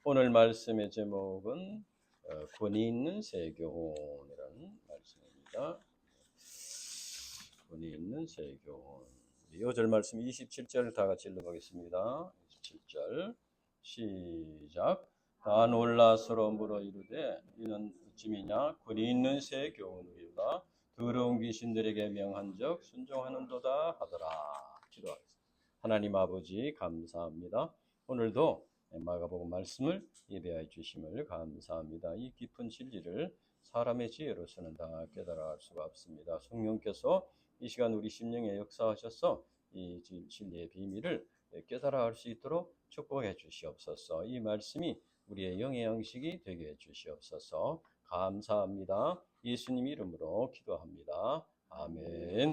오늘 말씀의 제목은 권위 있는 세교훈이라는 말씀입니다. 권위 있는 세교훈. 5절 말씀 27절 다 같이 읽어보겠습니다. 27절 시작. 다 놀라 서로 물어 이르되 이는 어찌미냐 권위 있는 세교훈이라 더러운 귀신들에게 명한적 순종하는도다 하더라. 기도하겠습니다. 하나님 아버지 감사합니다. 오늘도 마가복음 말씀을 예배해 주심을 감사합니다. 이 깊은 진리를 사람의 지혜로서는 다 깨달아 알 수가 없습니다. 성령께서 이 시간 우리 심령에 역사하셔서 이 진리의 비밀을 깨달아 알 수 있도록 축복해 주시옵소서. 이 말씀이 우리의 영의 양식이 되게 해 주시옵소서. 감사합니다. 예수님 이름으로 기도합니다. 아멘.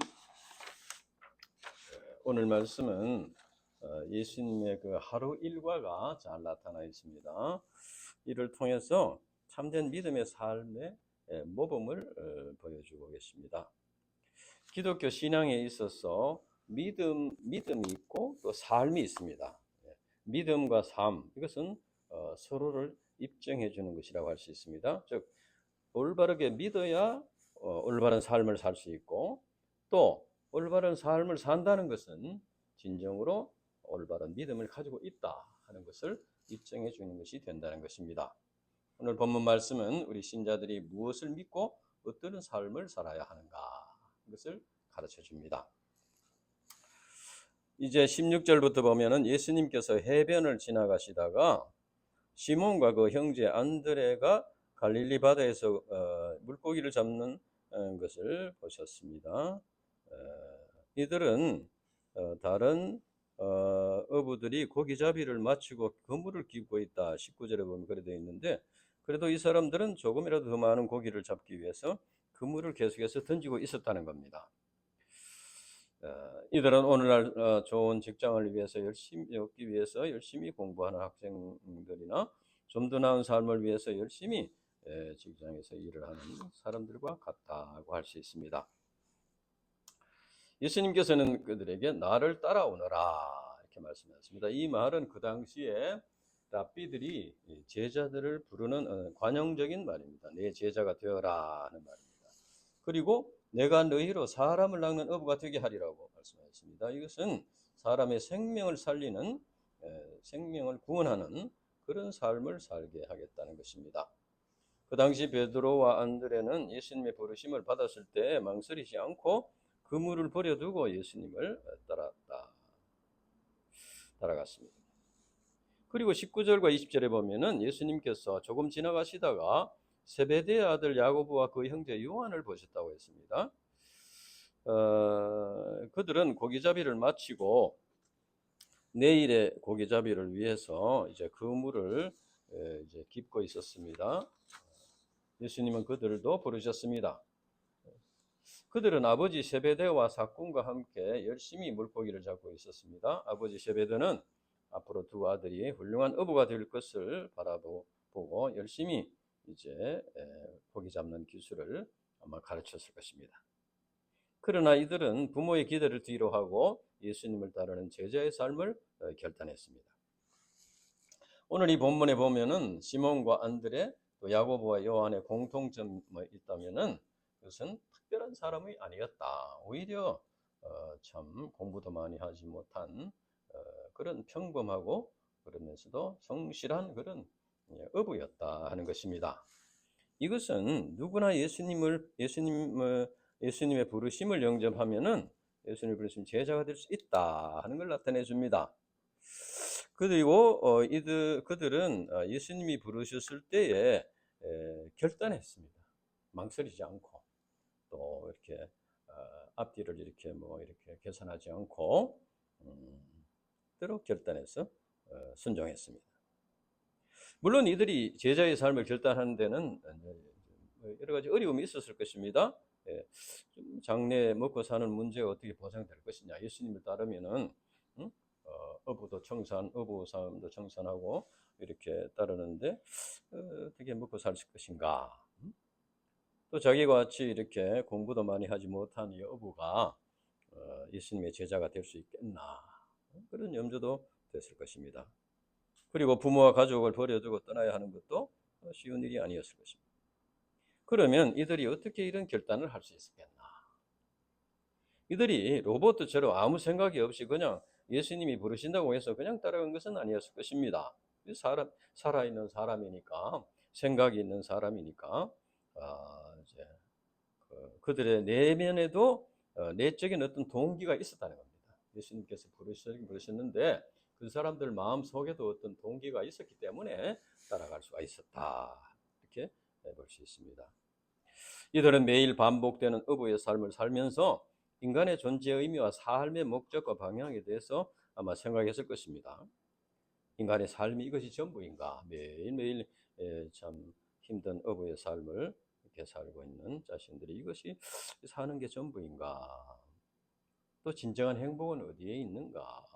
오늘 말씀은 예수님의 그 하루 일과가 잘 나타나 있습니다. 이를 통해서 참된 믿음의 삶의 모범을 보여주고 계십니다. 기독교 신앙에 있어서 믿음이 있고 또 삶이 있습니다. 믿음과 삶, 이것은 서로를 입증해 주는 것이라고 할 수 있습니다. 즉 올바르게 믿어야 올바른 삶을 살 수 있고, 또 올바른 삶을 산다는 것은 진정으로 올바른 믿음을 가지고 있다 하는 것을 입증해 주는 것이 된다는 것입니다. 오늘 본문 말씀은 우리 신자들이 무엇을 믿고 어떤 삶을 살아야 하는가, 이것을 가르쳐 줍니다. 이제 16절부터 보면은 예수님께서 해변을 지나가시다가 시몬과 그 형제 안드레가 갈릴리 바다에서 물고기를 잡는 것을 보셨습니다. 이들은 다른 어부들이 고기잡이를 마치고 그물을 깃고 있다. 19절에 보면 그래 되어 있는데, 그래도 이 사람들은 조금이라도 더 많은 고기를 잡기 위해서 그물을 계속해서 던지고 있었다는 겁니다. 이들은 오늘날 좋은 직장을 위해서 열심히 얻기 위해서 열심히 공부하는 학생들이나 좀 더 나은 삶을 위해서 열심히 직장에서 일을 하는 사람들과 같다고 할 수 있습니다. 예수님께서는 그들에게 나를 따라오너라 이렇게 말씀하셨습니다. 이 말은 그 당시에 랍비들이 제자들을 부르는 관용적인 말입니다. 내 제자가 되어라 하는 말입니다. 그리고 내가 너희로 사람을 낚는 어부가 되게 하리라고 말씀하셨습니다. 이것은 사람의 생명을 살리는, 생명을 구원하는 그런 삶을 살게 하겠다는 것입니다. 그 당시 베드로와 안드레는 예수님의 부르심을 받았을 때 망설이지 않고 그물을 버려두고 예수님을 따라갔습니다. 그리고 19절과 20절에 보면은 예수님께서 조금 지나가시다가 세베대의 아들 야고보와 그 형제 요한을 보셨다고 했습니다. 그들은 고기잡이를 마치고 내일의 고기잡이를 위해서 이제 그물을 이제 깃고 있었습니다. 예수님은 그들도 부르셨습니다. 그들은 아버지 세베대와 사꾼과 함께 열심히 물고기를 잡고 있었습니다. 아버지 세베대는 앞으로 두 아들이 훌륭한 어부가 될 것을 바라보고 열심히 이제 고기 잡는 기술을 아마 가르쳤을 것입니다. 그러나 이들은 부모의 기대를 뒤로 하고 예수님을 따르는 제자의 삶을 결단했습니다. 오늘 이 본문에 보면은 시몬과 안드레, 또 야고보와 요한의 공통점이 있다면은 그것은 특별한 사람이 아니었다. 오히려 참 공부도 많이 하지 못한 그런 평범하고 그러면서도 성실한 그런 어부였다 하는 것입니다. 이것은 누구나 예수님의 부르심을 영접하면은 예수님의 부르심 제자가 될 수 있다 하는 걸 나타내 줍니다. 그리고 그들은 예수님이 부르셨을 때에 결단했습니다. 망설이지 않고 또 이렇게 앞뒤를 이렇게 이렇게 계산하지 않고 대로 결단해서 순종했습니다. 물론 이들이 제자의 삶을 결단하는 데는 여러 가지 어려움이 있었을 것입니다. 장래 먹고 사는 문제가 어떻게 보장될 것이냐. 예수님을 따르면은 어부 사람도 청산하고 이렇게 따르는데 어떻게 먹고 살 것인가. 또 자기와 같이 이렇게 공부도 많이 하지 못한 이 어부가 예수님의 제자가 될 수 있겠나. 그런 염려도 됐을 것입니다. 그리고 부모와 가족을 버려두고 떠나야 하는 것도 쉬운 일이 아니었을 것입니다. 그러면 이들이 어떻게 이런 결단을 할 수 있었겠나? 이들이 로봇처럼 아무 생각이 없이 그냥 예수님이 부르신다고 해서 그냥 따라간 것은 아니었을 것입니다. 살아있는 사람이니까, 생각이 있는 사람이니까, 이제 그들의 내면에도 내적인 어떤 동기가 있었다는 겁니다. 예수님께서 부르셨는데 그 사람들 마음 속에도 어떤 동기가 있었기 때문에 따라갈 수가 있었다. 이렇게 볼 수 있습니다. 이들은 매일 반복되는 어부의 삶을 살면서 인간의 존재의 의미와 삶의 목적과 방향에 대해서 아마 생각했을 것입니다. 인간의 삶이 이것이 전부인가? 매일매일 참 힘든 어부의 삶을 이렇게 살고 있는 자신들이 이것이 사는 게 전부인가? 또 진정한 행복은 어디에 있는가?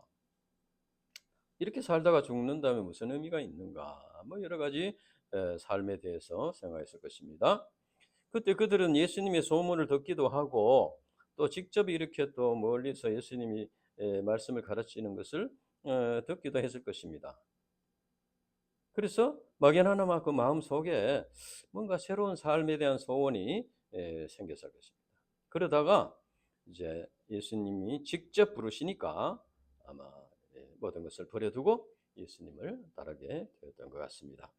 이렇게 살다가 죽는다면 무슨 의미가 있는가? 뭐 여러 가지 삶에 대해서 생각했을 것입니다. 그때 그들은 예수님의 소문을 듣기도 하고 또 직접 이렇게 또 멀리서 예수님이 말씀을 가르치는 것을 듣기도 했을 것입니다. 그래서 막연하나마 그 마음 속에 뭔가 새로운 삶에 대한 소원이 생겼을 것입니다. 그러다가 이제 예수님이 직접 부르시니까 아마 모든 것을 버려두고 예수님을 따르게 되었던 것 같습니다.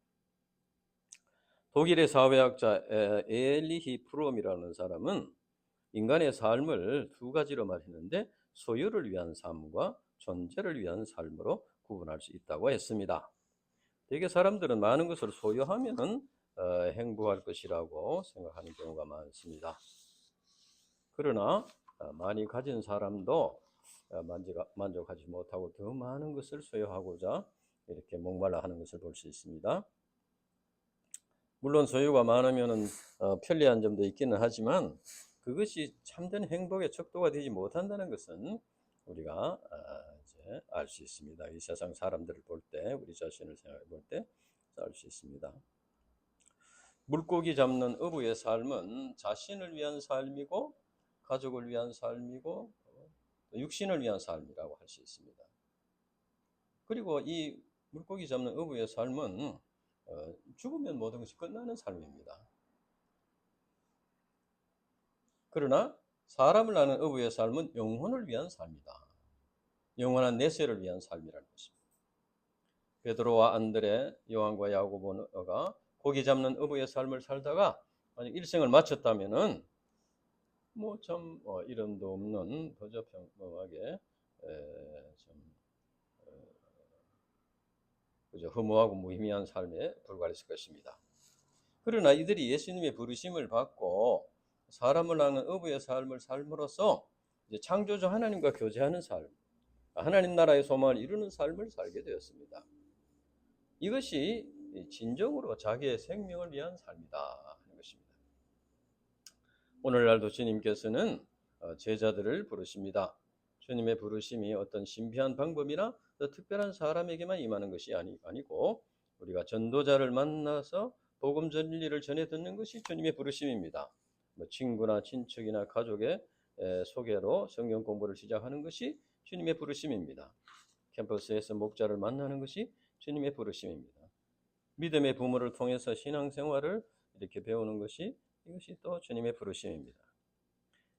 독일의 사회학자 에리히 프롬이라는 사람은 인간의 삶을 두 가지로 말했는데 소유를 위한 삶과 존재를 위한 삶으로 구분할 수 있다고 했습니다. 되게 사람들은 많은 것을 소유하면 행복할 것이라고 생각하는 경우가 많습니다. 그러나 많이 가진 사람도 만족하지 못하고 더 많은 것을 소유하고자 이렇게 목말라 하는 것을 볼 수 있습니다. 물론 소유가 많으면 편리한 점도 있기는 하지만 그것이 참된 행복의 척도가 되지 못한다는 것은 우리가 이제 알 수 있습니다. 이 세상 사람들을 볼 때, 우리 자신을 생각해 볼 때 알 수 있습니다. 물고기 잡는 어부의 삶은 자신을 위한 삶이고 가족을 위한 삶이고 육신을 위한 삶이라고 할 수 있습니다. 그리고 이 물고기 잡는 어부의 삶은 죽으면 모든 것이 끝나는 삶입니다. 그러나 사람을 낳는 어부의 삶은 영혼을 위한 삶이다. 영원한 내세를 위한 삶이라는 것입니다. 베드로와 안드레, 요한과 야고보가 고기 잡는 어부의 삶을 살다가 만약 일생을 마쳤다면은 뭐 참 이름도 없는 그저 평범하게 좀 그저 허무하고 무의미한 삶에 불과했을 것입니다. 그러나 이들이 예수님의 부르심을 받고 사람을 낳는 어부의 삶을 삶으로써 이제 창조주 하나님과 교제하는 삶, 하나님 나라의 소망을 이루는 삶을 살게 되었습니다. 이것이 진정으로 자기의 생명을 위한 삶이다 하는 것입니다. 오늘날도 주님께서는 제자들을 부르십니다. 주님의 부르심이 어떤 신비한 방법이나 특별한 사람에게만 임하는 것이 아니고 우리가 전도자를 만나서 복음 진리를 전해 듣는 것이 주님의 부르심입니다. 친구나 친척이나 가족의 소개로 성경 공부를 시작하는 것이 주님의 부르심입니다. 캠퍼스에서 목자를 만나는 것이 주님의 부르심입니다. 믿음의 부모를 통해서 신앙생활을 이렇게 배우는 것이 이것이 또 주님의 부르심입니다.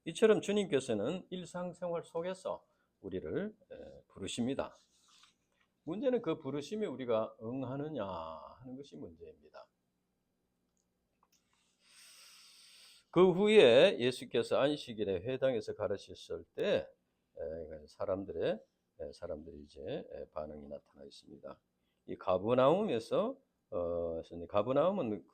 이처럼 주님께서는 일상생활 속에서 우리를 부르십니다. 문제는 그 부르심에 우리가 응하느냐 하는 것이 문제입니다. 그 후에 예수께서 안식일에 회당에서 가르치셨을 때 사람들이 이제 반응이 나타나 있습니다. 이 가버나움에서 가버나움은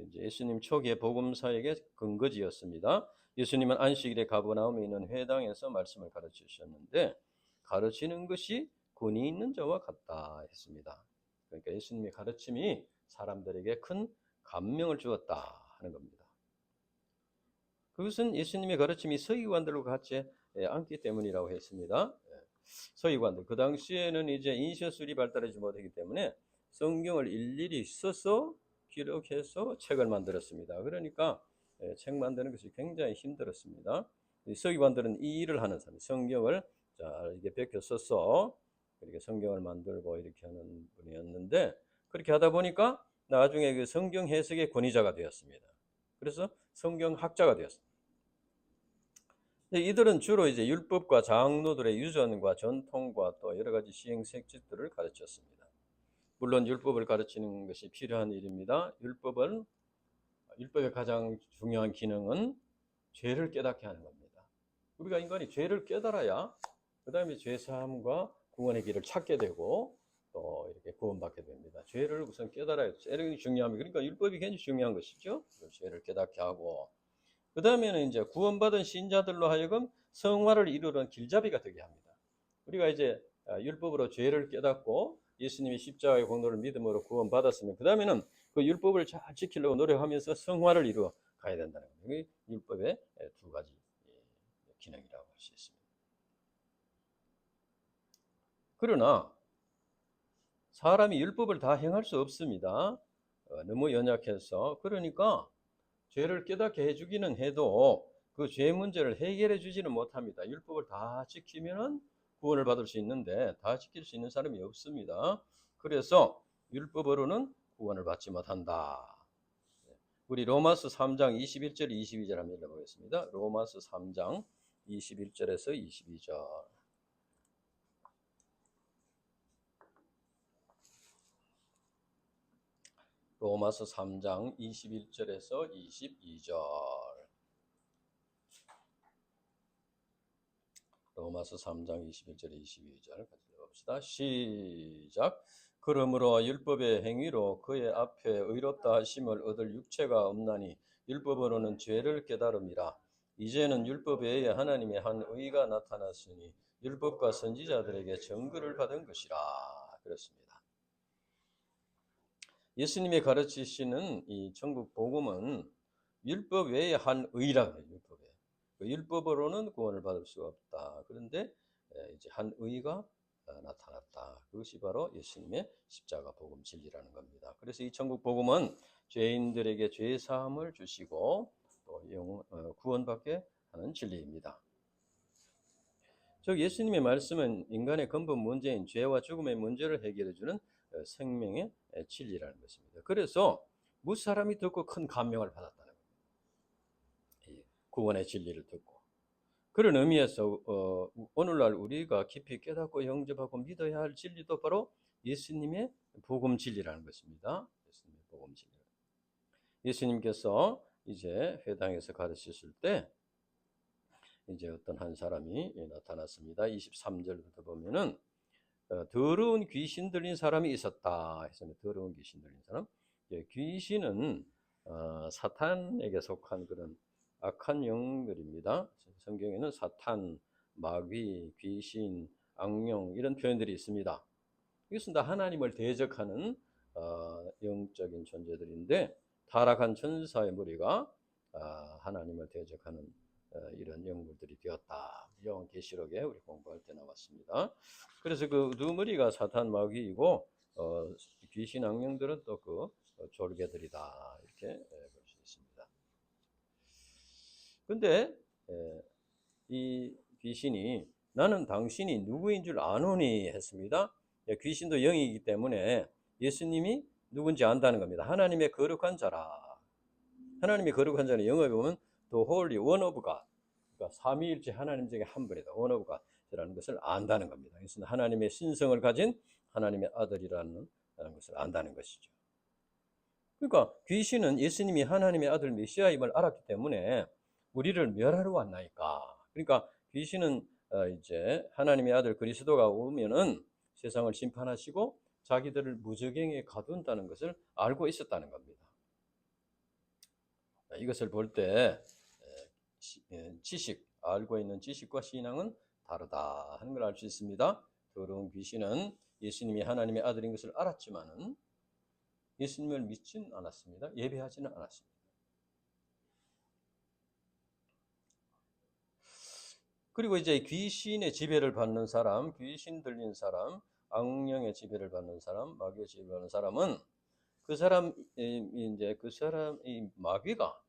이제 예수님 초기의 복음 사역의 근거지였습니다. 예수님은 안식일에 가버나움에 있는 회당에서 말씀을 가르치셨는데 가르치는 것이 권위 있는 자와 같다 했습니다. 그러니까 예수님의 가르침이 사람들에게 큰 감명을 주었다 하는 겁니다. 그것은 예수님의 가르침이 서기관들과 같이 않기 때문이라고 했습니다. 서기관들 그 당시에는 이제 인쇄술이 발달하지 못하기 때문에 성경을 일일이 써서 기록해서 책을 만들었습니다. 그러니까 책 만드는 것이 굉장히 힘들었습니다. 서기관들은 이 일을 하는 사람, 성경을 자 이게 베껴 써서 그렇게 성경을 만들고 이렇게 하는 분이었는데, 그렇게 하다 보니까 나중에 그 성경 해석의 권위자가 되었습니다. 그래서 성경학자가 되었습니다. 이들은 주로 이제 율법과 장로들의 유전과 전통과 또 여러 가지 시행색칙들을 가르쳤습니다. 물론 율법을 가르치는 것이 필요한 일입니다. 율법의 가장 중요한 기능은 죄를 깨닫게 하는 겁니다. 우리가 인간이 죄를 깨달아야 그 다음에 죄사함과 구원의 길을 찾게 되고 또 이렇게 구원받게 됩니다. 죄를 우선 깨달아야 제일 중요합니다. 그러니까 율법이 굉장히 중요한 것이죠. 죄를 깨닫게 하고, 그 다음에는 이제 구원받은 신자들로 하여금 성화를 이루는 길잡이가 되게 합니다. 우리가 이제 율법으로 죄를 깨닫고 예수님이 십자가의 공로를 믿음으로 구원받았으면 그 다음에는 그 율법을 잘 지키려고 노력하면서 성화를 이루어 가야 된다는 거예요. 율법의 두 가지 기능이라고 할 수 있습니다. 그러나 사람이 율법을 다 행할 수 없습니다. 너무 연약해서. 그러니까 죄를 깨닫게 해주기는 해도 그 죄 문제를 해결해 주지는 못합니다. 율법을 다 지키면 구원을 받을 수 있는데 다 지킬 수 있는 사람이 없습니다. 그래서 율법으로는 구원을 받지 못한다. 우리 로마서 3장 21절 22절 한번 읽어보겠습니다. 로마서 3장 21절에서 22절. 로마서 3장 21절에서 22절. 로마서 3장 21절 22절 같이 읽어봅시다. 시작. 그러므로 율법의 행위로 그의 앞에 의롭다 하심을 얻을 육체가 없나니 율법으로는 죄를 깨달음이라. 이제는 율법 외에 하나님의 한 의가 나타났으니 율법과 선지자들에게 증거를 받은 것이라. 그렇습니다. 예수님이 가르치시는 이 천국 복음은 율법 외에 한 의라고 해요. 율법에. 그 율법으로는 구원을 받을 수가 없다. 그런데 이제 한 의가 나타났다. 그것이 바로 예수님의 십자가 복음 진리라는 겁니다. 그래서 이 천국 복음은 죄인들에게 죄 사함을 주시고 또 구원받게 하는 진리입니다. 즉 예수님의 말씀은 인간의 근본 문제인 죄와 죽음의 문제를 해결해 주는 생명의 진리라는 것입니다. 그래서 무사람이 듣고 큰 감명을 받았다는 겁니다. 구원의 진리를 듣고. 그런 의미에서 오늘날 우리가 깊이 깨닫고 영접하고 믿어야 할 진리도 바로 예수님의 복음 진리라는 것입니다. 예수님의 복음 진리. 예수님께서 이제 회당에서 가르치실 때 이제 어떤 한 사람이 나타났습니다. 23절부터 보면은 더러운 귀신 들린 사람이 있었다. 해서 더러운 귀신 들린 사람. 귀신은 사탄에게 속한 그런 악한 영들입니다. 성경에는 사탄, 마귀, 귀신, 악령 이런 표현들이 있습니다. 이것은 다 하나님을 대적하는 영적인 존재들인데 타락한 천사의 무리가 하나님을 대적하는 이런 영물들이 되었다. 요한계시록에 우리 공부할 때 나왔습니다. 그래서 그 두 무리가 사탄 마귀이고 귀신 악령들은 또 그 졸개들이다. 이렇게 볼 수 있습니다. 근데 이 귀신이 나는 당신이 누구인 줄 아노니 했습니다. 귀신도 영이기 때문에 예수님이 누군지 안다는 겁니다. 하나님의 거룩한 자라. 하나님의 거룩한 자는 영어에 보면 The Holy One of God, 그러니까 삼위일체 하나님 중에 한 분이다. One of God이라는 것을 안다는 겁니다. 그래서 하나님의 신성을 가진 하나님의 아들이라는 것을 안다는 것이죠. 그러니까 귀신은 예수님이 하나님의 아들 메시아임을 알았기 때문에 우리를 멸하러 왔나이까. 그러니까 귀신은 이제 하나님의 아들 그리스도가 오면은 세상을 심판하시고 자기들을 무저갱에 가둔다는 것을 알고 있었다는 겁니다. 이것을 볼 때 알고 있는 지식과 신앙은 다르다 하는 걸 알 수 있습니다. 더러운 귀신은 예수님이 하나님의 아들인 것을 알았지만은 예수님을 믿지는 않았습니다. 예배하지는 않았습니다. 그리고 이제 귀신의 지배를 받는 사람, 귀신 들린 사람, 악령의 지배를 받는 사람, 마귀의 지배를 받는 사람은 그 사람이 마귀가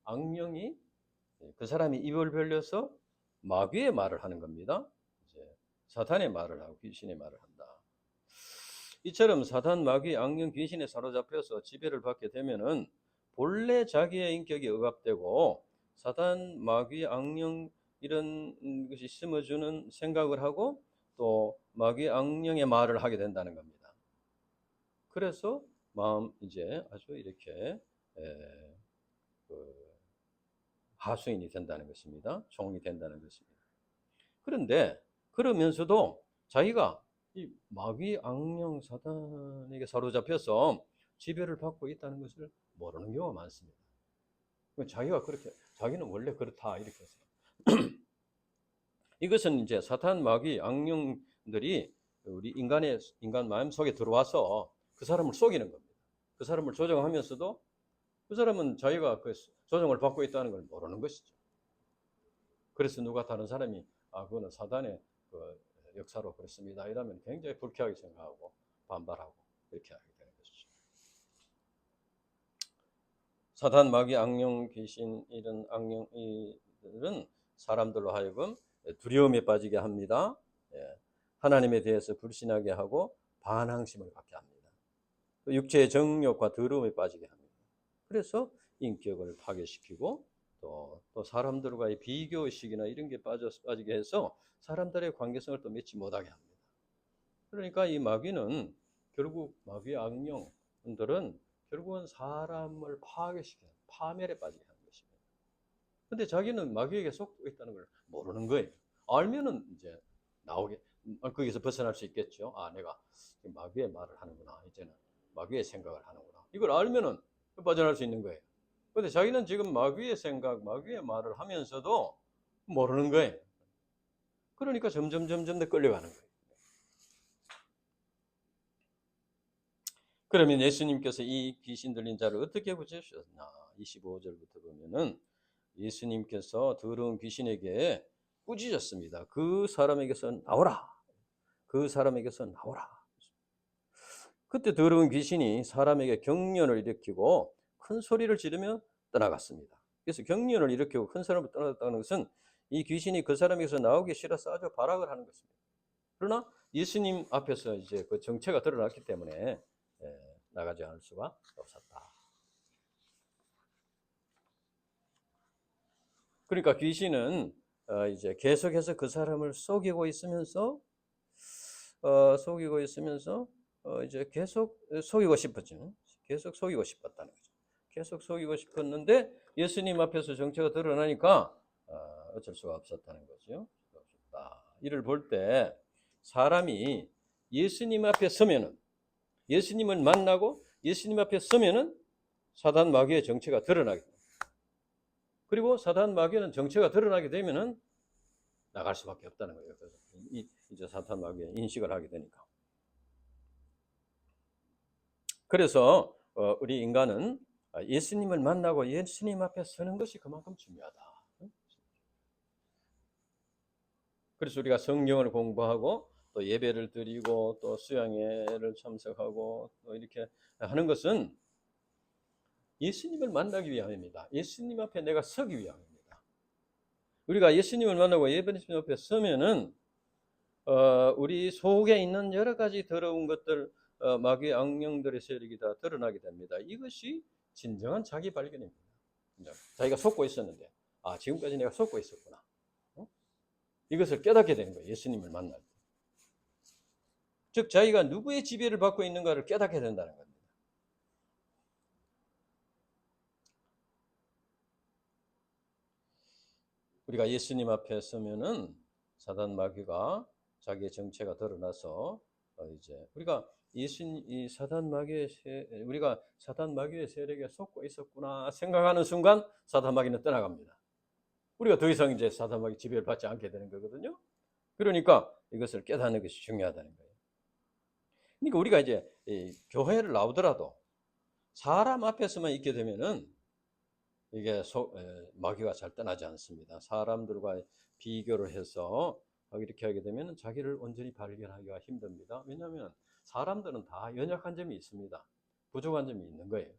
악령이 그 사람이 입을 벌려서 마귀의 말을 하는 겁니다. 이제 사탄의 말을 하고 귀신의 말을 한다. 이처럼 사탄, 마귀, 악령, 귀신에 사로잡혀서 지배를 받게 되면은 본래 자기의 인격이 억압되고 사탄, 마귀, 악령 이런 것이 심어주는 생각을 하고 또 마귀, 악령의 말을 하게 된다는 겁니다. 그래서 마음 이제 아주 이렇게 하수인이 된다는 것입니다. 종이 된다는 것입니다. 그런데 그러면서도 자기가 이 마귀, 악령, 사탄에게 사로잡혀서 지배를 받고 있다는 것을 모르는 경우가 많습니다. 자기가 그렇게, 자기는 원래 그렇다 이렇게 해서 이것은 이제 사탄, 마귀, 악령들이 우리 인간 마음 속에 들어와서 그 사람을 속이는 겁니다. 그 사람을 조종하면서도 그 사람은 자기가 그 조종을 받고 있다는 걸 모르는 것이죠. 그래서 누가 다른 사람이 그거는 사단의 그 역사로 그렇습니다 이러면 굉장히 불쾌하게 생각하고 반발하고 이렇게 하게 되는 것이죠. 사단, 마귀, 악령, 귀신 이런 악령이들은 사람들로 하여금 두려움에 빠지게 합니다. 하나님에 대해서 불신하게 하고 반항심을 갖게 합니다. 육체의 정욕과 더러움에 빠지게 합니다. 그래서 인격을 파괴시키고 또 사람들과의 비교의식이나 이런 게 빠지게 해서 사람들의 관계성을 또 맺지 못하게 합니다. 그러니까 이 마귀는 결국 마귀 악령들은 결국은 사람을 파괴시키는 파멸에 빠지게 하는 것입니다. 근데 자기는 마귀에게 속고 있다는 걸 모르는 거예요. 알면은 이제 거기서 벗어날 수 있겠죠. 내가 마귀의 말을 하는구나. 이제는 마귀의 생각을 하는구나. 이걸 알면은 빠져날 수 있는 거예요. 근데 자기는 지금 마귀의 생각, 마귀의 말을 하면서도 모르는 거예요. 그러니까 점점 더 끌려가는 거예요. 그러면 예수님께서 이 귀신 들린 자를 어떻게 구제하셨나? 25절부터 보면은 예수님께서 더러운 귀신에게 꾸짖었습니다. 그 사람에게서 나오라. 그 사람에게서 나오라. 그때 더러운 귀신이 사람에게 경련을 일으키고 큰 소리를 지르며 떠나갔습니다. 그래서 경련을 일으키고 큰 사람을 떠나갔다는 것은 이 귀신이 그 사람에게서 나오기 싫어서 아주 발악을 하는 것입니다. 그러나 예수님 앞에서 이제 그 정체가 드러났기 때문에 나가지 않을 수가 없었다. 그러니까 귀신은 이제 계속해서 그 사람을 속이고 있으면서 이제 계속 속이고 싶었죠. 계속 속이고 싶었다는 거죠. 계속 속이고 싶었는데 예수님 앞에서 정체가 드러나니까 어쩔 수가 없었다는 거죠. 이를 볼 때 사람이 예수님 앞에 서면은 예수님을 만나고 예수님 앞에 서면은 사단 마귀의 정체가 드러나게 됩니다. 그리고 사단 마귀는 정체가 드러나게 되면은 나갈 수밖에 없다는 거예요. 그래서 이제 사단 마귀의 인식을 하게 되니까. 그래서 우리 인간은 예수님을 만나고 예수님 앞에 서는 것이 그만큼 중요하다. 그래서 우리가 성경을 공부하고 또 예배를 드리고 또 수양회를 참석하고 또 이렇게 하는 것은 예수님을 만나기 위함입니다. 예수님 앞에 내가 서기 위함입니다. 우리가 예수님을 만나고 예수님 앞에 서면은 우리 속에 있는 여러 가지 더러운 것들, 마귀 악령들의 세력이 다 드러나게 됩니다. 이것이 진정한 자기 발견입니다. 자기가 속고 있었는데, 지금까지 내가 속고 있었구나. 이것을 깨닫게 되는 거예요. 예수님을 만날 때. 즉 자기가 누구의 지배를 받고 있는가를 깨닫게 된다는 겁니다. 우리가 예수님 앞에 서면은 사단 마귀가 자기의 정체가 드러나서 이제 우리가 우리가 사단 마귀의 세력에 속고 있었구나 생각하는 순간 사단 마귀는 떠나갑니다. 우리가 더 이상 이제 사단 마귀 지배를 받지 않게 되는 거거든요. 그러니까 이것을 깨닫는 것이 중요하다는 거예요. 그러니까 우리가 이제 교회를 나오더라도 사람 앞에서만 있게 되면은 이게 마귀가 잘 떠나지 않습니다. 사람들과 비교를 해서 이렇게 하게 되면 자기를 온전히 발견하기가 힘듭니다. 왜냐하면 사람들은 다 연약한 점이 있습니다. 부족한 점이 있는 거예요.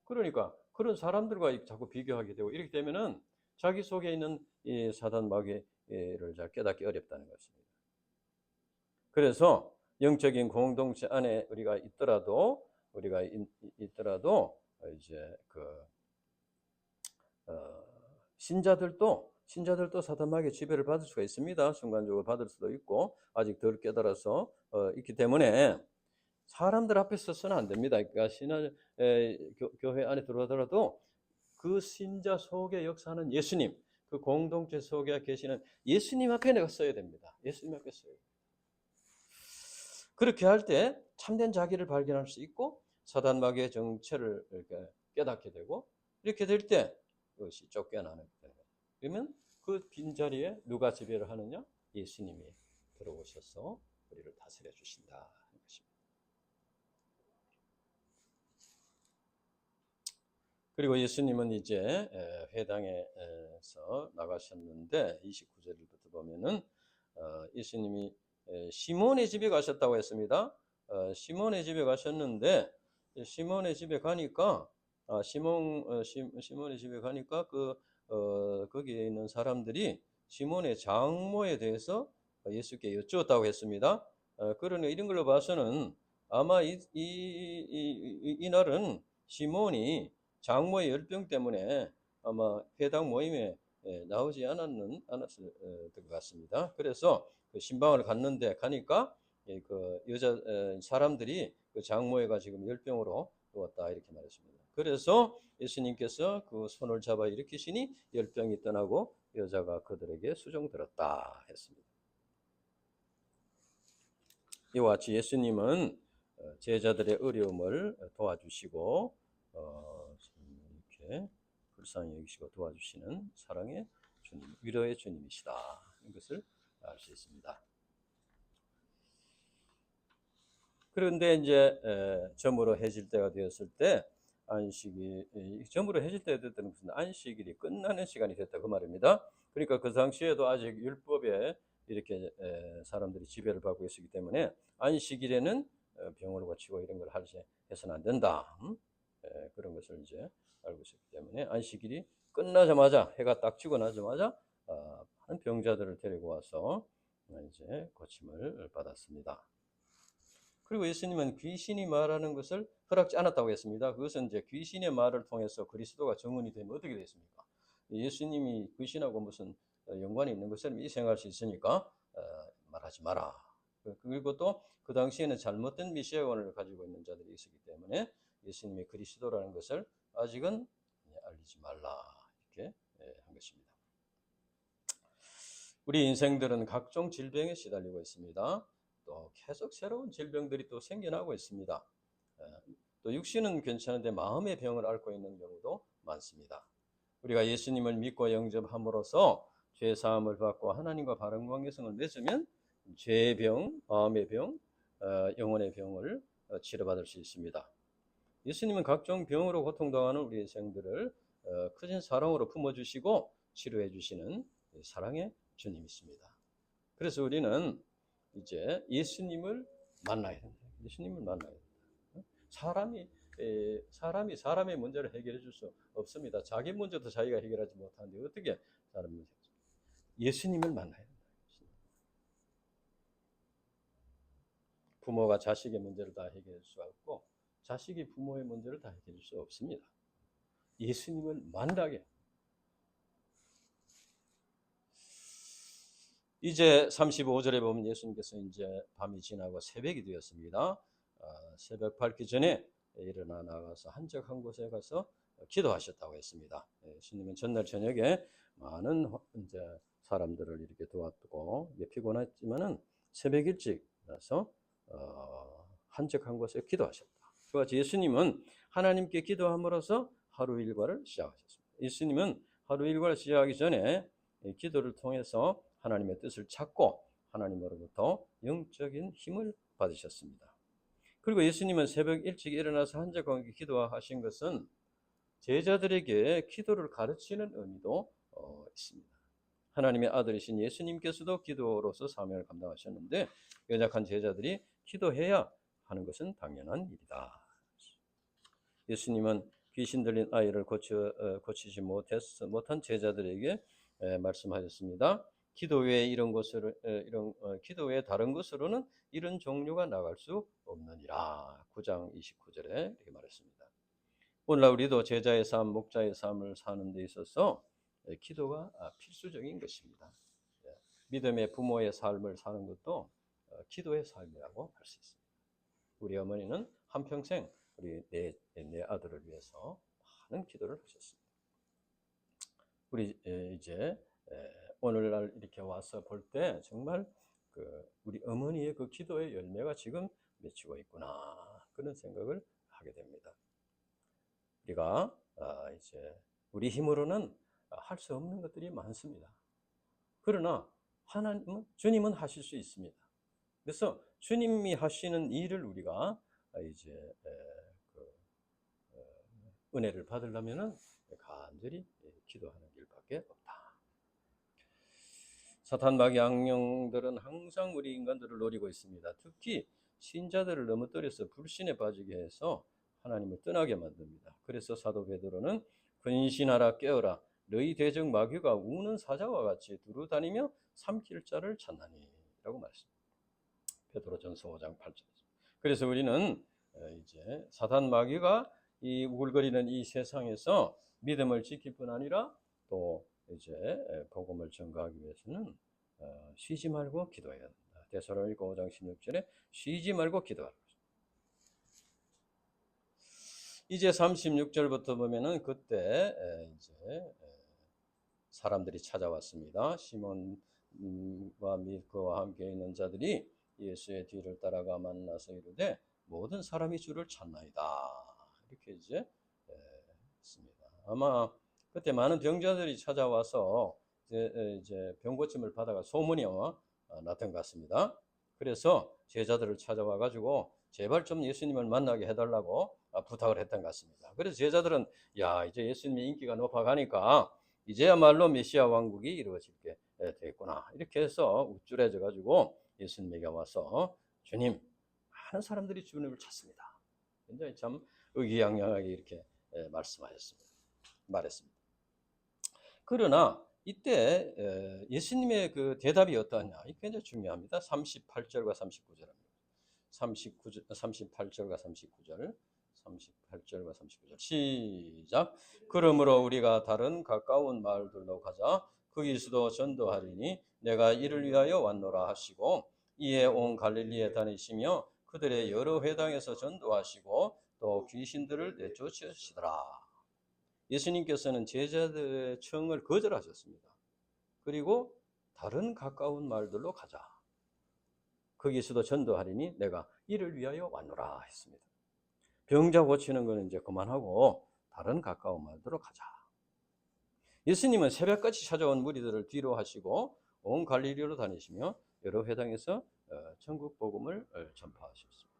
그러니까 그런 사람들과 자꾸 비교하게 되고 이렇게 되면은 자기 속에 있는 이 사단 마귀를 잘 깨닫기 어렵다는 것입니다. 그래서 영적인 공동체 안에 우리가 있더라도 이제 어, 신자들도 사단 마귀의 지배를 받을 수가 있습니다. 순간적으로 받을 수도 있고 아직 덜 깨달아서 있기 때문에 사람들 앞에 서서는 안 됩니다. 그러니까 교회 안에 들어가더라도 그 신자 속에 역사하는 예수님, 그 공동체 속에 계시는 예수님 앞에 내가 서야 됩니다. 예수님 앞에 서야 됩니다. 그렇게 할 때 참된 자기를 발견할 수 있고 사단 마귀의 정체를 이렇게 깨닫게 되고, 이렇게 될 때 그것이 쫓겨나는 거예요. 그러면 그 빈자리에 누가 지배를 하느냐? 예수님이 들어오셔서 우리를 다스려 주신다 하는 것입니다. 그리고 예수님은 이제 회당에서 나가셨는데 29절부터 보면은 예수님이 시몬의 집에 가셨다고 했습니다. 시몬의 집에 가셨는데 시몬의 집에 가니까 시몬의 집에 가니까 거기에 있는 사람들이 시몬의 장모에 대해서 예수께 여쭈었다고 했습니다. 그러니 이런 걸로 봐서는 아마 이날은 시몬이 장모의 열병 때문에 아마 회당 모임에 나오지 않았을 것 같습니다. 그래서 그 신방을 가니까 그 여자 사람들이 그 장모애가 지금 열병으로 누웠다 이렇게 말했습니다. 그래서 예수님께서 그 손을 잡아 일으키시니 열병이 떠나고 여자가 그들에게 수종들었다 했습니다. 이와 같이 예수님은 제자들의 어려움을 도와주시고 이렇게 불쌍히 여기시고 도와주시는 사랑의 주님, 위로의 주님이시다. 이것을 알 수 있습니다. 그런데 이제 저물어 해질 때가 되었을 때 저물어 해질 때가 됐다는 것은 안식일이 끝나는 시간이 됐다 그 말입니다. 그러니까 그 당시에도 아직 율법에 이렇게 사람들이 지배를 받고 있었기 때문에 안식일에는 병을 고치고 이런 걸 해서는 안 된다. 그런 것을 이제 알고 있었기 때문에 안식일이 끝나자마자 해가 딱 지고 나자마자 한 병자들을 데리고 와서 이제 고침을 받았습니다. 그리고 예수님은 귀신이 말하는 것을 허락지 않았다고 했습니다. 그것은 이제 귀신의 말을 통해서 그리스도가 증언이 되면 어떻게 됐습니까? 예수님이 귀신하고 무슨 연관이 있는 것처럼 생각할 수 있으니까 말하지 마라. 그리고 또 그 당시에는 잘못된 미시아관을 가지고 있는 자들이 있었기 때문에 예수님이 그리스도라는 것을 아직은 알리지 말라 이렇게 한 것입니다. 우리 인생들은 각종 질병에 시달리고 있습니다. 또 계속 새로운 질병들이 또 생겨나고 있습니다. 또 육신은 괜찮은데 마음의 병을 앓고 있는 경우도 많습니다. 우리가 예수님을 믿고 영접함으로써 죄 사함을 받고 하나님과 바른 관계성을 맺으면 죄의 병, 마음의 병, 영혼의 병을 치료받을 수 있습니다. 예수님은 각종 병으로 고통당하는 우리 인생들을 크신 사랑으로 품어주시고 치료해 주시는 사랑의 주님이십니다. 그래서 우리는 이제 예수님을 만나야 된다. 예수님을 만나야 된다. 사람이 사람의 문제를 해결해 줄 수 없습니다. 자기 문제도 자기가 해결하지 못하는데 어떻게 사람 문제? 예수님을 만나야 된다. 부모가 자식의 문제를 다 해결할 수 없고 자식이 부모의 문제를 다 해결할 수 없습니다. 예수님을 만나게. 이제 35절에 보면 예수님께서 이제 밤이 지나고 새벽이 되었습니다. 새벽 밝기 전에 일어나 나가서 한적한 곳에 가서 기도하셨다고 했습니다. 예수님은 전날 저녁에 많은 이제 사람들을 이렇게 도왔고 피곤했지만은 새벽 일찍 나서 한적한 곳에 기도하셨다. 그같이 예수님은 하나님께 기도함으로써 하루 일과를 시작하셨습니다. 예수님은 하루 일과를 시작하기 전에 기도를 통해서 하나님의 뜻을 찾고 하나님으로부터 영적인 힘을 받으셨습니다. 그리고 예수님은 새벽 일찍 일어나서 한적하게 기도하신 것은 제자들에게 기도를 가르치는 의미도 있습니다. 하나님의 아들이신 예수님께서도 기도로서 사명을 감당하셨는데 연약한 제자들이 기도해야 하는 것은 당연한 일이다. 예수님은 귀신 들린 아이를 고치지 못한 제자들에게 말씀하셨습니다. 기도 외에 이런 것으로 기도 외에 다른 것으로는 이런 종류가 나갈 수 없느니라. 9장 29절에 이렇게 말했습니다. 오늘날 우리도 제자의 삶, 목자의 삶을 사는 데 있어서 기도가 필수적인 것입니다. 믿음의 부모의 삶을 사는 것도 기도의 삶이라고 할 수 있습니다. 우리 어머니는 한평생 우리 내 아들을 위해서 많은 기도를 하셨습니다. 우리 이제 오늘날 이렇게 와서 볼 때 정말 우리 어머니의 그 기도의 열매가 지금 맺히고 있구나, 그런 생각을 하게 됩니다. 우리가 이제 우리 힘으로는 할 수 없는 것들이 많습니다. 그러나 주님은 하실 수 있습니다. 그래서 주님이 하시는 일을 우리가 이제 은혜를 받으려면은 간절히 기도하는 길밖에 없다. 사탄 마귀 악령들은 항상 우리 인간들을 노리고 있습니다. 특히 신자들을 넘어뜨려서 불신에 빠지게 해서 하나님을 떠나게 만듭니다. 그래서 사도 베드로는 근신하라, 깨어라, 너희 대적 마귀가 우는 사자와 같이 두루다니며 삼킬 자를 찾나니 라고 말했습니다. 베드로전서 5장 8절. 그래서 우리는 이제 사탄 마귀가 이 우글거리는 이 세상에서 믿음을 지킬 뿐 아니라 또 이제 복음을 전가하기 위해서는 쉬지 말고 기도해야 된다. 데살로니가 5장 16절에 쉬지 말고 기도하라. 이제 36절부터 보면은 그때 이제 사람들이 찾아왔습니다. 시몬과 및 그와 함께 있는 자들이 예수의 뒤를 따라가 만나서 이르되 모든 사람이 주를 찾나이다. 이렇게 이제 했습니다. 아마 그때 많은 병자들이 찾아와서 이제 병고침을 받아가 소문이 났던 것 같습니다. 그래서 제자들을 찾아와 가지고 제발 좀 예수님을 만나게 해달라고 부탁을 했던 것 같습니다. 그래서 제자들은 야, 이제 예수님의 인기가 높아가니까 이제야말로 메시아 왕국이 이루어지게 되겠구나, 이렇게 해서 우쭐해져 가지고 예수님에게 와서 주님, 많은 사람들이 주님을 찾습니다. 굉장히 참 의기양양하게 이렇게 말했습니다. 그러나 이때 예수님의 그 대답이 어떠하냐, 이게 굉장히 중요합니다. 38절과 39절입니다. 38절과 39절, 38절과 39절 시작. 그러므로 우리가 다른 가까운 마을들로 가자. 거기서도 전도하리니 내가 이를 위하여 왔노라 하시고, 이에 온 갈릴리에 다니시며 그들의 여러 회당에서 전도하시고 또 귀신들을 내쫓으시더라. 예수님께서는 제자들의 청을 거절하셨습니다. 그리고 다른 가까운 마을들로 가자. 거기서도 전도하리니 내가 이를 위하여 왔노라 했습니다. 병자 고치는 거는 이제 그만하고 다른 가까운 마을들로 가자. 예수님은 새벽같이 찾아온 무리들을 뒤로 하시고 온 갈릴리로 다니시며 여러 회당에서 천국 복음을 전파하셨습니다.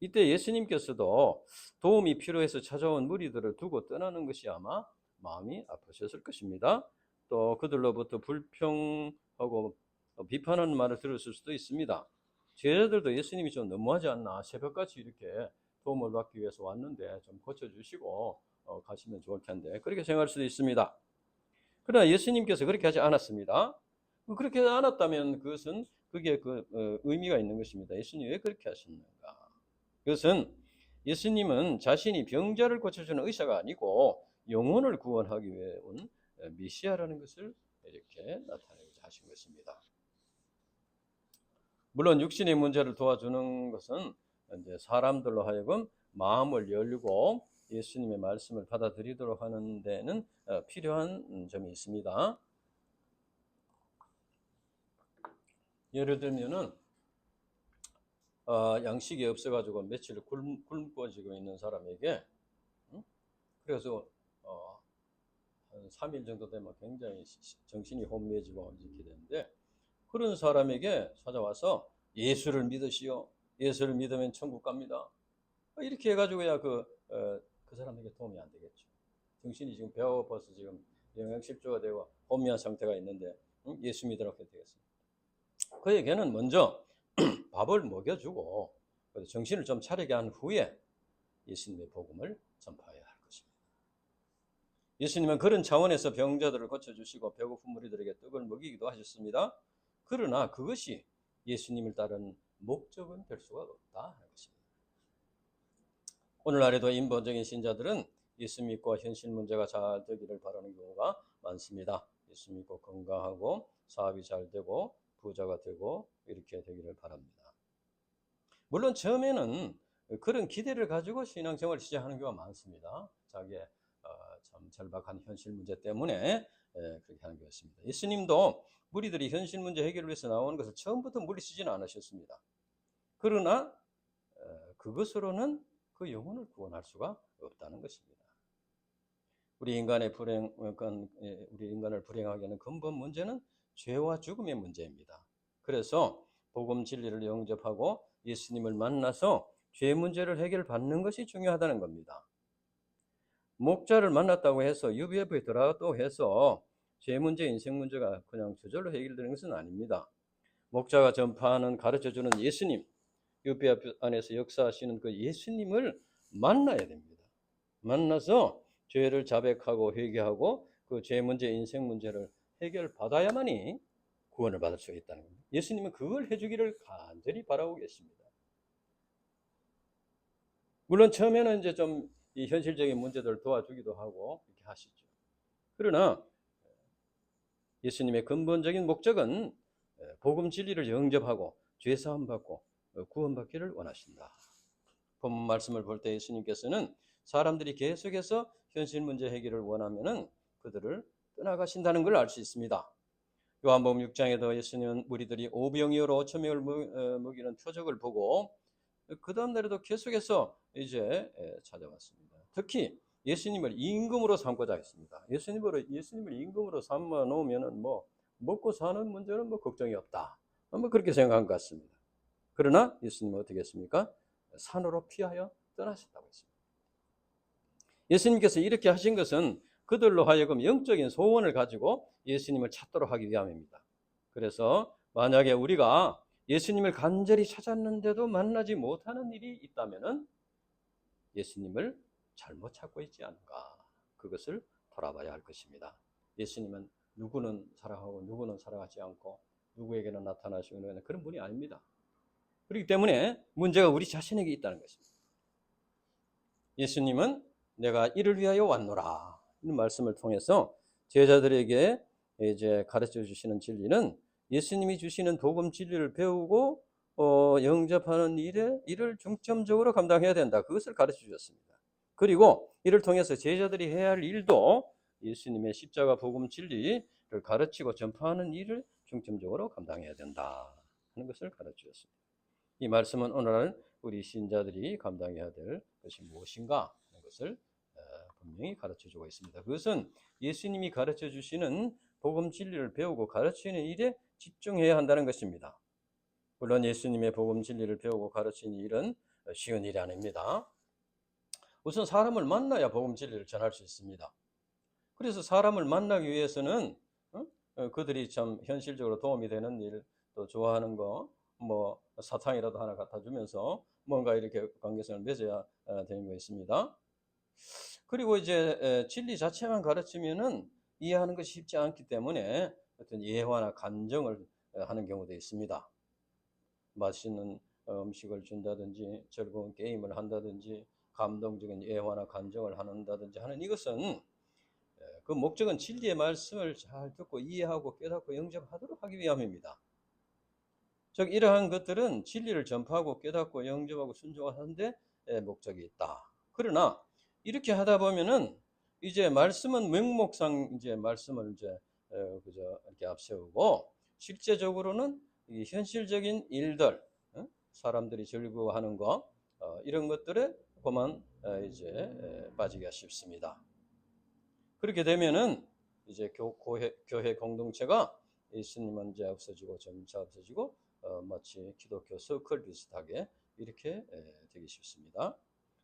이때 예수님께서도 도움이 필요해서 찾아온 무리들을 두고 떠나는 것이 아마 마음이 아프셨을 것입니다. 또 그들로부터 불평하고 비판하는 말을 들었을 수도 있습니다. 제자들도 예수님이 좀 너무하지 않나, 새벽같이 이렇게 도움을 받기 위해서 왔는데 좀 고쳐주시고 가시면 좋을 텐데, 그렇게 생각할 수도 있습니다. 그러나 예수님께서 그렇게 하지 않았습니다. 그렇게 않았다면 그게 의미가 있는 것입니다. 예수님이 왜 그렇게 하셨는가? 그것은 예수님은 자신이 병자를 고쳐주는 의사가 아니고 영혼을 구원하기 위해 온 메시아라는 것을 이렇게 나타내고자 하신 것입니다. 물론 육신의 문제를 도와주는 것은 이제 사람들로 하여금 마음을 열고 예수님의 말씀을 받아들이도록 하는 데는 필요한 점이 있습니다. 예를 들면은 양식이 없어가지고 며칠 굶고지고 있는 사람에게, 그래서 한 3일 정도 되면 굉장히 정신이 혼미해지고 이렇게 되는데, 그런 사람에게 찾아와서 예수를 믿으시오, 예수를 믿으면 천국 갑니다, 이렇게 해가지고야 그 사람에게 도움이 안 되겠죠. 정신이 지금 배고파서 지금 영양실조가 되고 혼미한 상태가 있는데 예수 믿으라고 해야 되겠습니다. 그에게는 먼저 밥을 먹여주고 정신을 좀 차리게 한 후에 예수님의 복음을 전파해야 할 것입니다. 예수님은 그런 차원에서 병자들을 고쳐주시고 배고픈 무리들에게 떡을 먹이기도 하셨습니다. 그러나 그것이 예수님을 따르는 목적은 될 수가 없다 하는 것입니다. 오늘날에도 인본적인 신자들은 예수 믿고 현실 문제가 잘 되기를 바라는 경우가 많습니다. 예수 믿고 건강하고 사업이 잘 되고 부자가 되고 이렇게 되기를 바랍니다. 물론 처음에는 그런 기대를 가지고 신앙생활을 시작하는 경우가 많습니다. 자기의 참 절박한 현실 문제 때문에 그렇게 하는 것입니다. 예수님도 무리들이 현실 문제 해결을 위해서 나오는 것을 처음부터 물리치지는 않으셨습니다. 그러나 그것으로는 그 영혼을 구원할 수가 없다는 것입니다. 우리 인간을 불행하게 하는 근본 문제는 죄와 죽음의 문제입니다. 그래서 복음 진리를 영접하고 예수님을 만나서 죄 문제를 해결받는 것이 중요하다는 겁니다. 목자를 만났다고 해서 UBF에 들어갔다고 해서 죄 문제, 인생 문제가 그냥 저절로 해결되는 것은 아닙니다. 목자가 전파하는 가르쳐주는 예수님, UBF 안에서 역사하시는 그 예수님을 만나야 됩니다. 만나서 죄를 자백하고 회개하고 그 죄 문제, 인생 문제를 해결받아야만이 구원을 받을 수 있다는 겁니다. 예수님은 그걸 해주기를 간절히 바라고 계십니다. 물론 처음에는 이제 좀 이 현실적인 문제들을 도와주기도 하고 이렇게 하시죠. 그러나 예수님의 근본적인 목적은 복음 진리를 영접하고 죄 사함 받고 구원받기를 원하신다. 본문 말씀을 볼 때 예수님께서는 사람들이 계속해서 현실 문제 해결을 원하면은 그들을 떠나가신다는 걸 알 수 있습니다. 요한복음 6장에도 예수님은 무리들이 오병이어로 5,000명을 먹이는 표적을 보고 그 다음 날에도 계속해서 이제 찾아왔습니다. 특히 예수님을 임금으로 삼고자 했습니다. 예수님을 임금으로 삼아 놓으면은 뭐 먹고 사는 문제는 뭐 걱정이 없다. 뭐 그렇게 생각한 것 같습니다. 그러나 예수님은 어떻게 했습니까? 산으로 피하여 떠나셨다고 했습니다. 예수님께서 이렇게 하신 것은 그들로 하여금 영적인 소원을 가지고 예수님을 찾도록 하기 위함입니다. 그래서 만약에 우리가 예수님을 간절히 찾았는데도 만나지 못하는 일이 있다면은 예수님을 잘못 찾고 있지 않은가, 그것을 돌아봐야 할 것입니다. 예수님은 누구는 사랑하고 누구는 사랑하지 않고 누구에게는 나타나시고 그런 분이 아닙니다. 그렇기 때문에 문제가 우리 자신에게 있다는 것입니다. 예수님은 내가 이를 위하여 왔노라 이런 말씀을 통해서 제자들에게 이제 가르쳐 주시는 진리는 예수님이 주시는 복음 진리를 배우고 영접하는 일을 중점적으로 감당해야 된다. 그것을 가르쳐 주셨습니다. 그리고 이를 통해서 제자들이 해야 할 일도 예수님의 십자가 복음 진리를 가르치고 전파하는 일을 중점적으로 감당해야 된다 하는 것을 가르쳐 주셨습니다. 이 말씀은 오늘 우리 신자들이 감당해야 될 것이 무엇인가 하는 것을 분명히 가르쳐주고 있습니다. 그것은 예수님이 가르쳐 주시는 복음 진리를 배우고 가르치는 일에 집중해야 한다는 것입니다. 물론 예수님의 복음 진리를 배우고 가르치는 일은 쉬운 일이 아닙니다. 우선 사람을 만나야 복음 진리를 전할 수 있습니다. 그래서 사람을 만나기 위해서는 그들이 참 현실적으로 도움이 되는 일, 또 좋아하는 거, 뭐 사탕이라도 하나 갖다 주면서 뭔가 이렇게 관계성을 맺어야 되는 거 있습니다. 그리고 이제 진리 자체만 가르치면은 이해하는 것이 쉽지 않기 때문에 어떤 예화나 간정을 하는 경우도 있습니다. 맛있는 음식을 준다든지 즐거운 게임을 한다든지 감동적인 예화나 간정을 한다든지 하는 이것은 그 목적은 진리의 말씀을 잘 듣고 이해하고 깨닫고 영접하도록 하기 위함입니다. 즉 이러한 것들은 진리를 전파하고 깨닫고 영접하고 순종하는 데 목적이 있다. 그러나 이렇게 하다 보면은 이제 말씀은 명목상 이제 말씀을 이제 그저 이렇게 앞세우고 실제적으로는 이 현실적인 일들, 사람들이 즐거워하는 거 이런 것들에 그만 이제 빠지기가 쉽습니다. 그렇게 되면은 이제 교회 공동체가 예수님은 이제 없어지고 점차 없어지고 마치 기독교 서클 비슷하게 이렇게 되기 쉽습니다.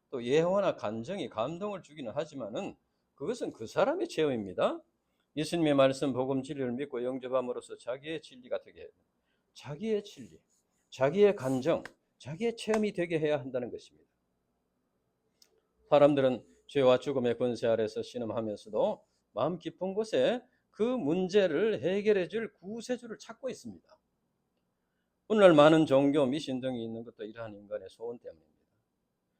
또 예화나 간정이 감동을 주기는 하지만은 그것은 그 사람의 체험입니다. 예수님의 말씀 복음 진리를 믿고 영접함으로써 자기의 진리가 되게 해야 됩니다. 자기의 진리, 자기의 간정, 자기의 체험이 되게 해야 한다는 것입니다. 사람들은 죄와 죽음의 권세 아래서 신음하면서도 마음 깊은 곳에 그 문제를 해결해 줄 구세주를 찾고 있습니다. 오늘날 많은 종교, 미신 등이 있는 것도 이러한 인간의 소원 때문입니다.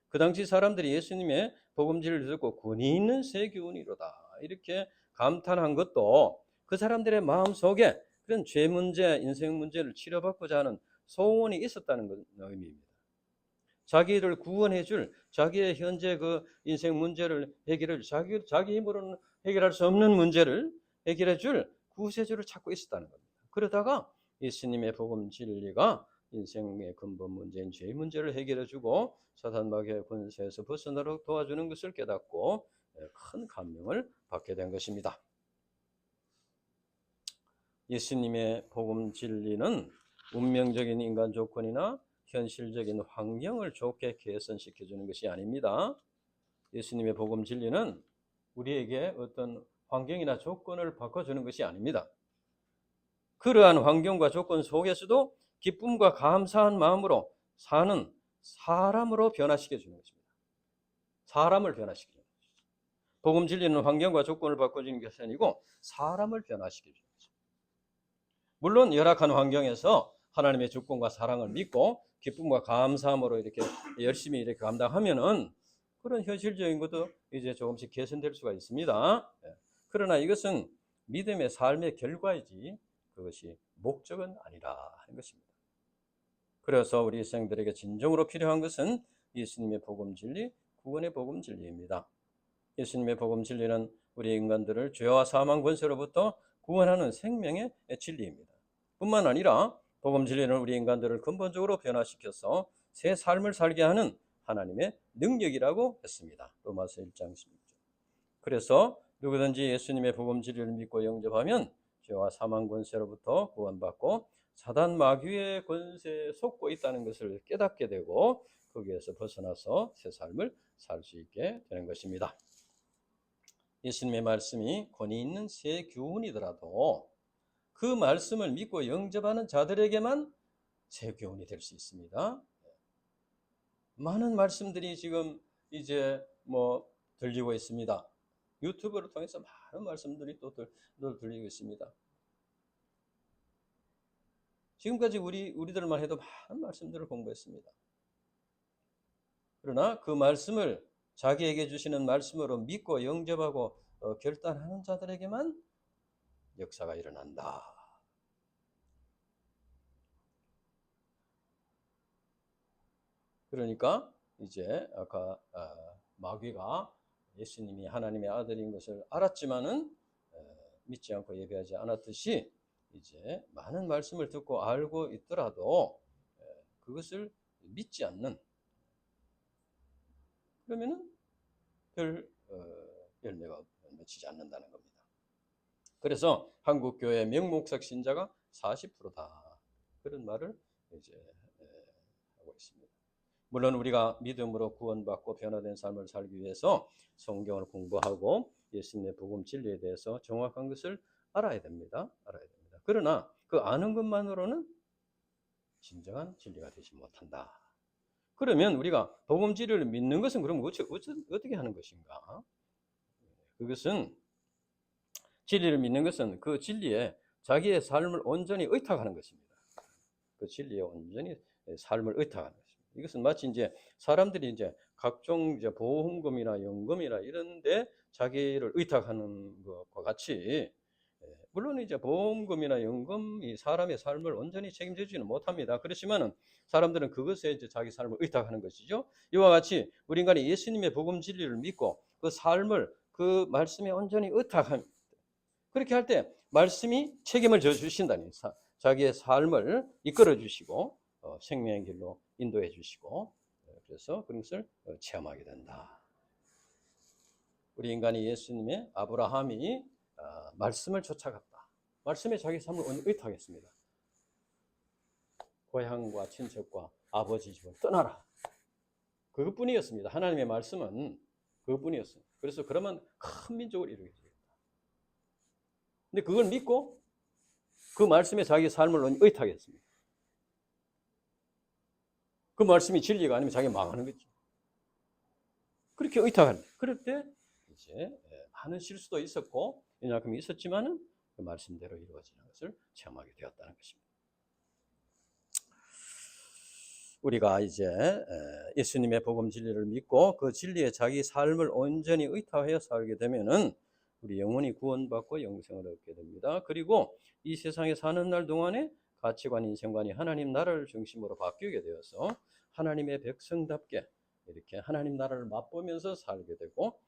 그 당시 사람들이 예수님의 복음지를 듣고 권위 있는 새 교훈이로다 이렇게 감탄한 것도 그 사람들의 마음속에 그런 죄 문제, 인생 문제를 치료받고자 하는 소원이 있었다는 의미입니다. 자기를 구원해 줄, 자기의 현재 그 인생 문제를 해결해 줄, 자기 힘으로는 해결할 수 없는 문제를 해결해 줄 구세주를 찾고 있었다는 겁니다. 그러다가 예수님의 복음 진리가 인생의 근본 문제인 죄 문제를 해결해 주고 사단 마귀의 권세에서 벗어나도록 도와주는 것을 깨닫고 큰 감명을 받게 된 것입니다. 예수님의 복음 진리는 운명적인 인간 조건이나 현실적인 환경을 좋게 개선시켜 주는 것이 아닙니다. 예수님의 복음 진리는 우리에게 어떤 환경이나 조건을 바꿔주는 것이 아닙니다. 그러한 환경과 조건 속에서도 기쁨과 감사한 마음으로 사는 사람으로 변화시켜 주는 것입니다. 사람을 변화시켜 주는 것입니다. 복음 진리는 환경과 조건을 바꿔주는 것이 아니고 사람을 변화시켜 주는 것입니다. 물론 열악한 환경에서 하나님의 주권과 사랑을 믿고 기쁨과 감사함으로 이렇게 열심히 이렇게 감당하면은 그런 현실적인 것도 이제 조금씩 개선될 수가 있습니다. 그러나 이것은 믿음의 삶의 결과이지 그것이 목적은 아니라 하는 것입니다. 그래서 우리 일생들에게 진정으로 필요한 것은 예수님의 복음 진리, 구원의 복음 진리입니다. 예수님의 복음 진리는 우리 인간들을 죄와 사망 권세로부터 구원하는 생명의 진리입니다. 뿐만 아니라 복음 진리는 우리 인간들을 근본적으로 변화시켜서 새 삶을 살게 하는 하나님의 능력이라고 했습니다. 로마서 1장 16절. 그래서 누구든지 예수님의 복음 진리를 믿고 영접하면 죄와 사망 권세로부터 구원받고 사단 마귀의 권세에 속고 있다는 것을 깨닫게 되고 거기에서 벗어나서 새 삶을 살 수 있게 되는 것입니다. 예수님의 말씀이 권위 있는 새 교훈이더라도 그 말씀을 믿고 영접하는 자들에게만 새 교훈이 될 수 있습니다. 많은 말씀들이 지금 이제 들리고 있습니다. 유튜브를 통해서 많은 말씀들이 또 들리고 있습니다. 지금까지 우리들만 해도 많은 말씀들을 공부했습니다. 그러나 그 말씀을 자기에게 주시는 말씀으로 믿고 영접하고 결단하는 자들에게만 역사가 일어난다. 그러니까 이제 아까 마귀가 예수님이 하나님의 아들인 것을 알았지만은 믿지 않고 예배하지 않았듯이 이제 많은 말씀을 듣고 알고 있더라도 그것을 믿지 않는 그러면은 별 열매가 맺히지 않는다는 겁니다. 그래서 한국 교회 명목삭 신자가 40%다 그런 말을 이제 하고 있습니다. 물론 우리가 믿음으로 구원받고 변화된 삶을 살기 위해서 성경을 공부하고 예수님의 복음 진리에 대해서 정확한 것을 알아야 됩니다. 그러나 그 아는 것만으로는 진정한 진리가 되지 못한다. 그러면 우리가 복음 진리를 믿는 것은 그럼 어떻게 하는 것인가? 그것은 진리를 믿는 것은 그 진리에 자기의 삶을 온전히 의탁하는 것입니다. 그 진리에 온전히 삶을 의탁하는 것입니다. 이것은 마치 이제 사람들이 이제 각종 이제 보험금이나 연금이나 이런데 자기를 의탁하는 것과 같이 물론 이제 보험금이나 연금이 사람의 삶을 온전히 책임지지는 못합니다. 그렇지만은 사람들은 그것에 이제 자기 삶을 의탁하는 것이죠. 이와 같이 우리 인간이 예수님의 복음 진리를 믿고 그 삶을 그 말씀에 온전히 의탁한 그렇게 할 때 말씀이 책임을 져 주신다니 자기의 삶을 이끌어 주시고 생명의 길로 인도해 주시고 그래서 그런 것을 체험하게 된다. 우리 인간이 예수님의 아브라함이 말씀을 쫓아갔다. 말씀에 자기 삶을 의탁했습니다. 고향과 친척과 아버지 집을 떠나라. 그것뿐이었습니다. 하나님의 말씀은 그것뿐이었어요. 그래서 그러면 큰 민족을 이루게 되겠다. 근데 그걸 믿고 그 말씀에 자기 삶을 의탁했습니다. 그 말씀이 진리가 아니면 자기가 망하는 거죠. 그렇게 의탁하는. 그럴 때 이제 많은 실수도 있었고 연약함이 있었지만은 그 말씀대로 이루어지는 것을 체험하게 되었다는 것입니다. 우리가 이제 예수님의 복음 진리를 믿고 그 진리에 자기 삶을 온전히 의탁하여 살게 되면은 우리 영혼이 구원받고 영생을 얻게 됩니다. 그리고 이 세상에 사는 날 동안에 가치관, 인생관이 하나님 나라를 중심으로 바뀌게 되어서 하나님의 백성답게 이렇게 하나님 나라를 맛보면서 살게 되고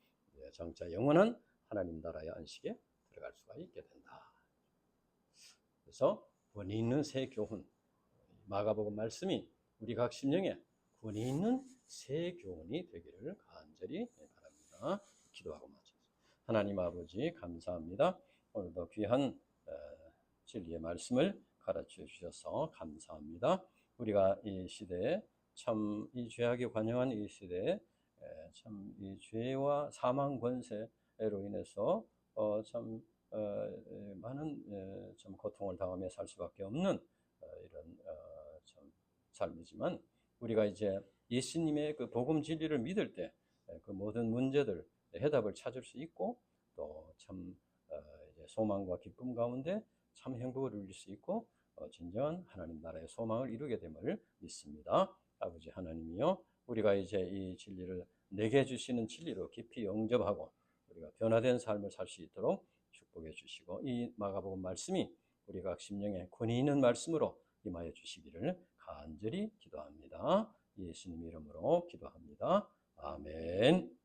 장차 영원한 하나님 나라의 안식에 들어갈 수가 있게 된다. 그래서 권위 있는 새 교훈, 마가복음 말씀이 우리 각 심령에 권위 있는 새 교훈이 되기를 간절히 바랍니다. 기도하고 마치겠습니다. 하나님 아버지 감사합니다. 오늘도 귀한 진리의 말씀을 가르쳐 주셔서 감사합니다. 우리가 이 시대에 참 이 죄악에 관영한 이 시대에 참 이 죄와 사망 권세로 인해서 참 많은 참 고통을 당하며 살 수밖에 없는 이런 참 삶이지만 우리가 이제 예수님의 그 복음 진리를 믿을 때 그 모든 문제들 해답을 찾을 수 있고 또 참 소망과 기쁨 가운데 참 행복을 누릴 수 있고 진정한 하나님 나라의 소망을 이루게 됨을 믿습니다. 아버지 하나님이여, 우리가 이제 이 진리를 내게 주시는 진리로 깊이 영접하고 우리가 변화된 삶을 살 수 있도록 축복해 주시고 이 마가복음 말씀이 우리 각 심령에 권위 있는 말씀으로 임하여 주시기를 간절히 기도합니다. 예수님 이름으로 기도합니다. 아멘.